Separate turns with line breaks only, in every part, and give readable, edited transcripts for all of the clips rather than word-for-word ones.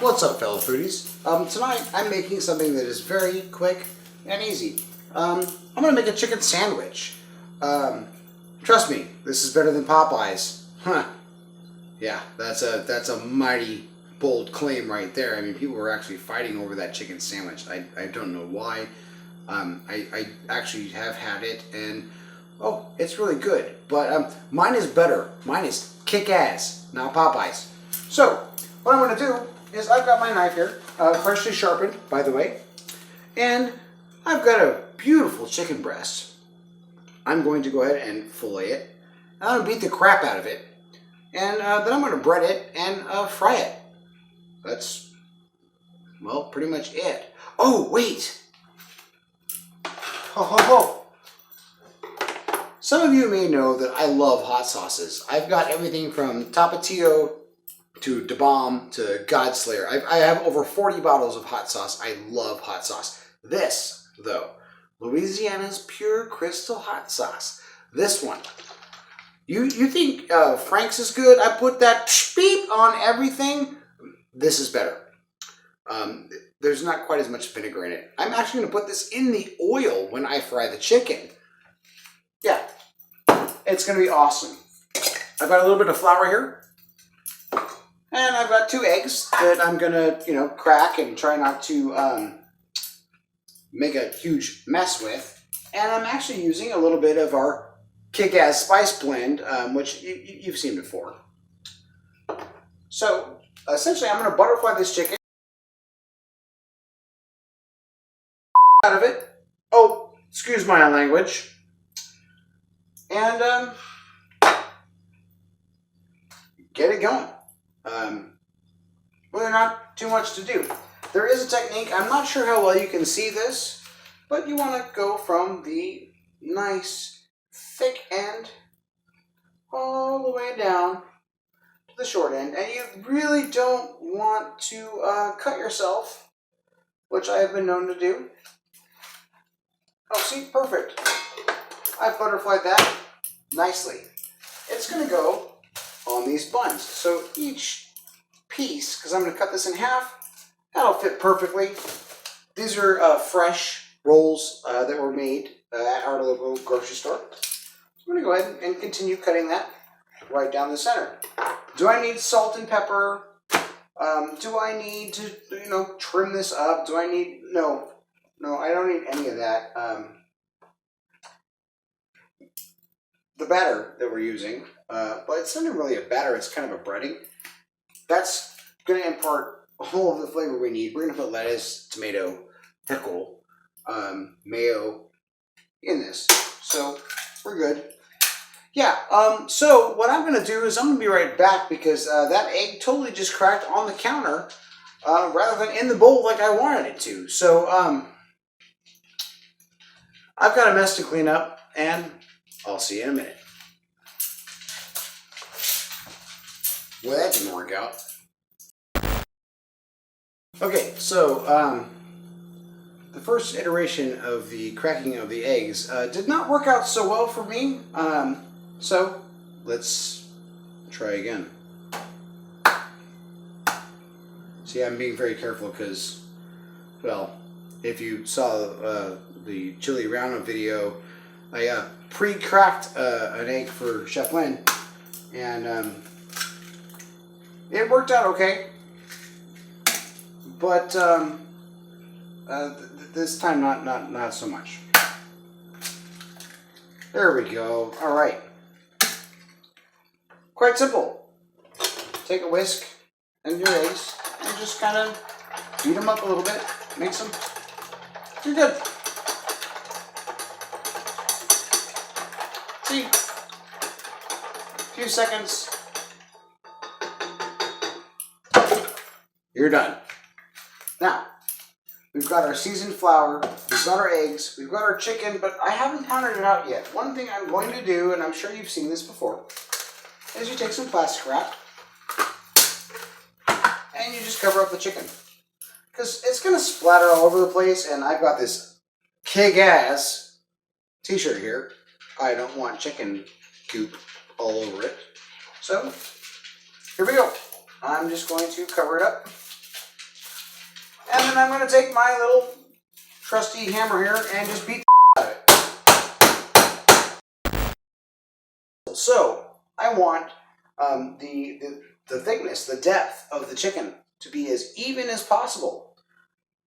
What's up, fellow foodies? Tonight I'm making something that is very quick and easy. I'm gonna make a chicken sandwich. Trust me, this is better than Popeyes. Huh? Yeah, that's a mighty bold claim right there. I mean, people were actually fighting over that chicken sandwich. I don't know why. I actually have had it, and oh, it's really good. But mine is better. Mine is Kickazz, not Popeyes. So what I'm gonna do is I've got my knife here, freshly sharpened, by the way, and I've got a beautiful chicken breast. I'm going to go ahead and fillet it. I'm going to beat the crap out of it, and then I'm going to bread it and fry it. That's, well, pretty much it. Oh, wait! Ho, ho, ho! Some of you may know that I love hot sauces. I've got everything from Tapatio to Da Bomb to Godslayer. I have over 40 bottles of hot sauce. I love hot sauce. This, though, Louisiana's Pure Crystal Hot Sauce. This one. You think Frank's is good? I put that beep on everything. This is better. There's not quite as much vinegar in it. I'm actually going to put this in the oil when I fry the chicken. Yeah, it's going to be awesome. I've got a little bit of flour here. And I've got 2 eggs that I'm gonna, crack and try not to make a huge mess with. And I'm actually using a little bit of our Kickazz spice blend, which you've seen before. So essentially, I'm gonna butterfly this chicken out of it. Oh, excuse my language. And get it going. Well, not too much to do. There is a technique. I'm not sure how well you can see this, but you want to go from the nice thick end all the way down to the short end. And you really don't want to cut yourself, which I have been known to do. Oh, see? Perfect. I've butterflied that nicely. It's going to go on these buns. So each piece, because I'm going to cut this in half, that'll fit perfectly. These are fresh rolls that were made at our local grocery store. So I'm going to go ahead and continue cutting that right down the center. Do I need salt and pepper? Do I need to, trim this up? Do I need... No, I don't need any of that. The batter that we're using, but it's not really a batter, it's kind of a breading. That's going to impart all of the flavor we need. We're going to put lettuce, tomato, pickle, mayo in this. So we're good. Yeah, so what I'm going to do is I'm going to be right back because that egg totally just cracked on the counter rather than in the bowl like I wanted it to. So I've got a mess to clean up, and I'll see you in a minute. Well, that didn't work out. Okay, so the first iteration of the cracking of the eggs did not work out so well for me. So let's try again. See, I'm being very careful because, well, if you saw the chili roundup video, I pre-cracked an egg for Chef Lynn, and it worked out okay, but this time not so much. There we go. All right. Quite simple. Take a whisk and your eggs and just kind of beat them up a little bit. Mix them. You're good. See? A few seconds. You're done. Now, we've got our seasoned flour, we've got our eggs, we've got our chicken, but I haven't counted it out yet. One thing I'm going to do, and I'm sure you've seen this before, is you take some plastic wrap and you just cover up the chicken. Because it's going to splatter all over the place, and I've got this Kickazz t-shirt here. I don't want chicken goop all over it. So, here we go. I'm just going to cover it up And then I'm going to take my little trusty hammer here and just beat the out of it. So I want the thickness, the depth of the chicken to be as even as possible.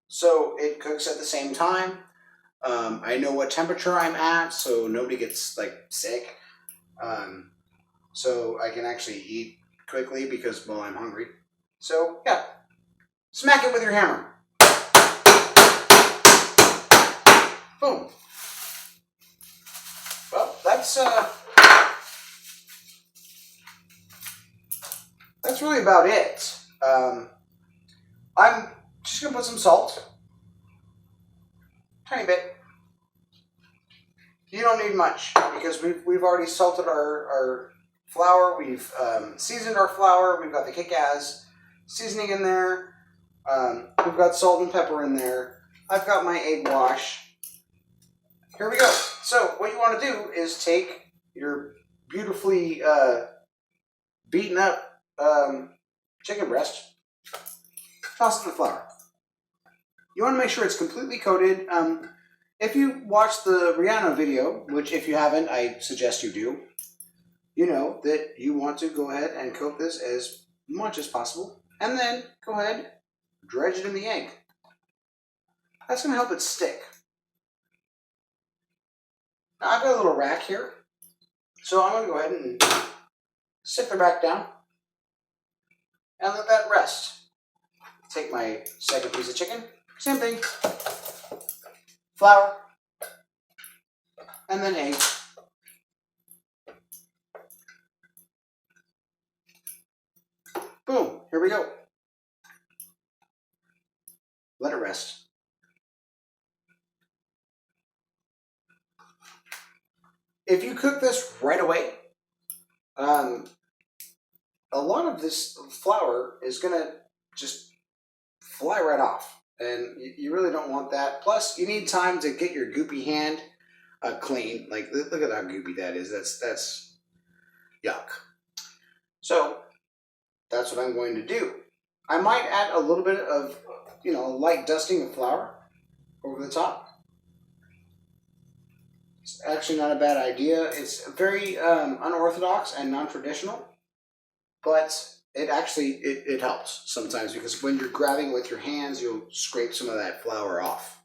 So it cooks at the same time. I know what temperature I'm at, so nobody gets like sick. So I can actually eat quickly because, well, I'm hungry. So yeah, smack it with your hammer. Boom. Well, that's really about it. I'm just gonna put some salt, tiny bit. You don't need much because we've already salted our flour. We've seasoned our flour. We've got the Kickazz seasoning in there. We've got salt and pepper in there. I've got my egg wash. Here we go. So what you want to do is take your beautifully beaten up chicken breast, toss it in the flour. You want to make sure it's completely coated. If you watch the Rihanna video, which if you haven't, I suggest you do, you know that you want to go ahead and coat this as much as possible. And then go ahead, dredge it in the egg. That's going to help it stick. Now I've got a little rack here, so I'm going to go ahead and sit the rack down and let that rest. Take my second piece of chicken, same thing, flour, and then egg. Boom, here we go. Let it rest. If you cook this right away, a lot of this flour is going to just fly right off. And you really don't want that. Plus, you need time to get your goopy hand clean. Like, look at how goopy that is. That's yuck. So, that's what I'm going to do. I might add a little bit of, light dusting of flour over the top. It's actually not a bad idea. It's very unorthodox and non-traditional, but it actually it helps sometimes because when you're grabbing it with your hands, you'll scrape some of that flour off.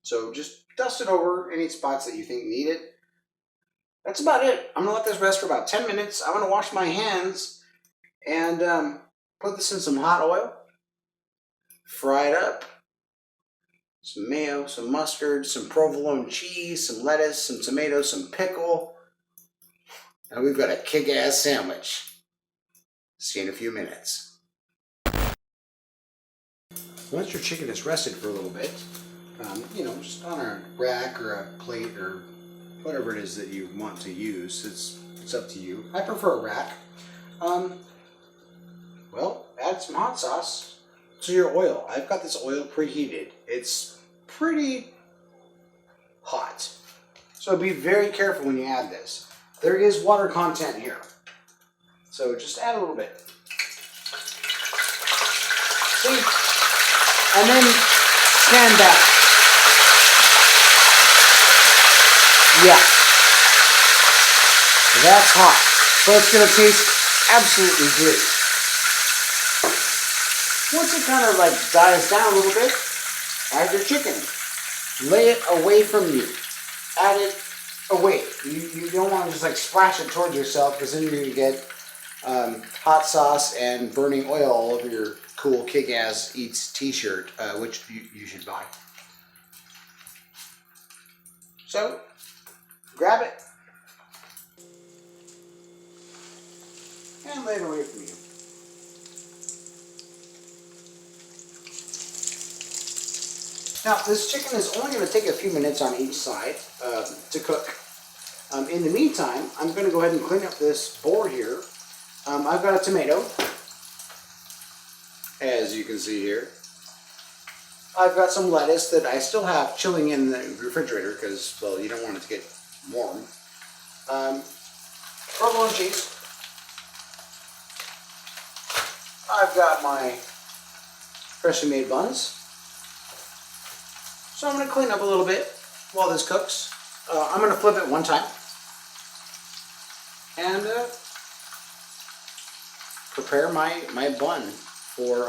So just dust it over any spots that you think need it. That's about it. I'm gonna let this rest for about 10 minutes. I'm gonna wash my hands and put this in some hot oil, fry it up. Some mayo, some mustard, some provolone cheese, some lettuce, some tomatoes, some pickle. And we've got a kick-ass sandwich. See you in a few minutes. Once your chicken is rested for a little bit, just on a rack or a plate or whatever it is that you want to use, it's up to you. I prefer a rack. Well, add some hot sauce to your oil. I've got this oil preheated. It's pretty hot. So be very careful when you add this. There is water content here. So just add a little bit. See? And then stand back. Yeah. That's hot. But it's going to taste absolutely great. Once it kind of like dies down a little bit, add your chicken. Lay it away from you. Add it away. You don't want to just like splash it towards yourself because then you're going to get hot sauce and burning oil all over your cool Kick-Ass Eats t-shirt, which you should buy. So, grab it and lay it away from you. Now, this chicken is only going to take a few minutes on each side to cook. In the meantime, I'm going to go ahead and clean up this board here. I've got a tomato, as you can see here. I've got some lettuce that I still have chilling in the refrigerator because, well, you don't want it to get warm. Provolone cheese. I've got my freshly made buns. So I'm going to clean up a little bit while this cooks. I'm going to flip it one time and prepare my bun for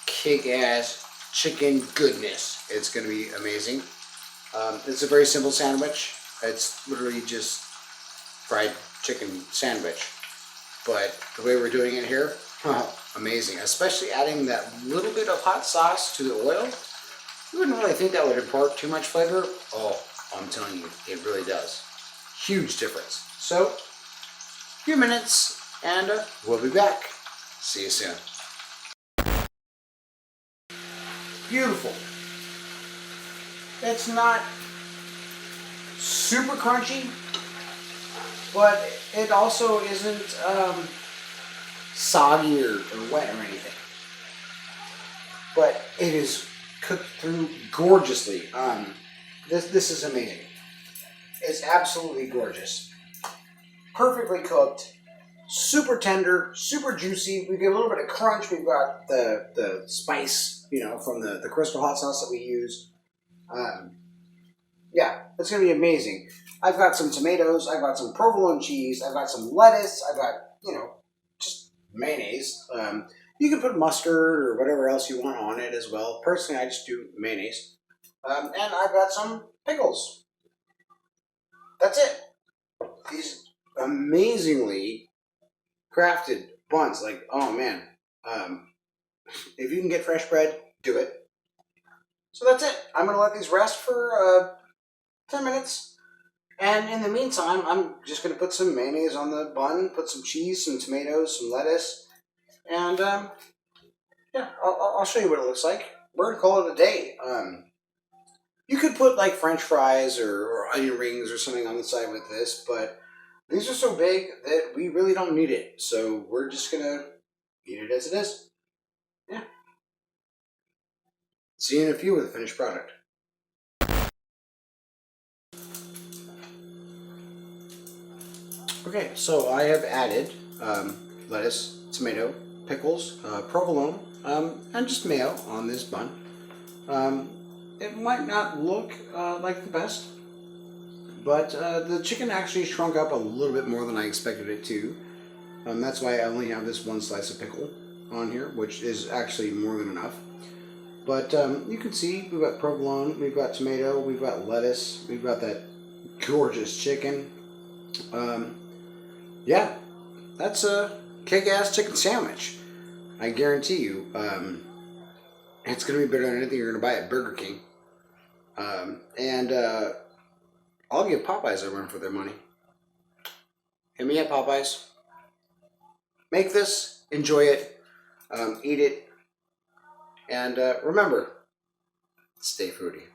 Kickazz chicken goodness. It's going to be amazing. It's a very simple sandwich. It's literally just fried chicken sandwich. But the way we're doing it here, amazing. Especially adding that little bit of hot sauce to the oil. You wouldn't really think that would impart too much flavor. Oh, I'm telling you, it really does. Huge difference. So, a few minutes and we'll be back. See you soon. Beautiful. It's not super crunchy, but it also isn't soggy or wet or anything. But it is cooked through gorgeously. This is amazing. It's absolutely gorgeous. Perfectly cooked, super tender, super juicy. We get a little bit of crunch. We've got the spice, you know, from the crystal hot sauce that we use. Yeah, it's going to be amazing. I've got some tomatoes. I've got some provolone cheese. I've got some lettuce. I've got, you know, just mayonnaise. You can put mustard or whatever else you want on it as well. Personally, I just do mayonnaise. And I've got some pickles. That's it. These amazingly crafted buns. Like, oh man. If you can get fresh bread, do it. So that's it. I'm going to let these rest for 10 minutes. And in the meantime, I'm just going to put some mayonnaise on the bun, put some cheese, some tomatoes, some lettuce. And yeah, I'll show you what it looks like. We're going to call it a day. You could put like French fries or onion rings or something on the side with this, but these are so big that we really don't need it. So we're just going to eat it as it is. Yeah. See you in a few with the finished product. Okay, so I have added lettuce, tomato, pickles, provolone, and just mayo on this bun. It might not look like the best, but the chicken actually shrunk up a little bit more than I expected it to. That's why I only have this one slice of pickle on here, which is actually more than enough. But you can see we've got provolone, we've got tomato, we've got lettuce, we've got that gorgeous chicken. Yeah, that's a kick-ass chicken sandwich. I guarantee you, it's going to be better than anything you're going to buy at Burger King. And I'll give Popeyes a run for their money. Hit me at Popeyes. Make this, enjoy it, eat it, and remember, stay foodie.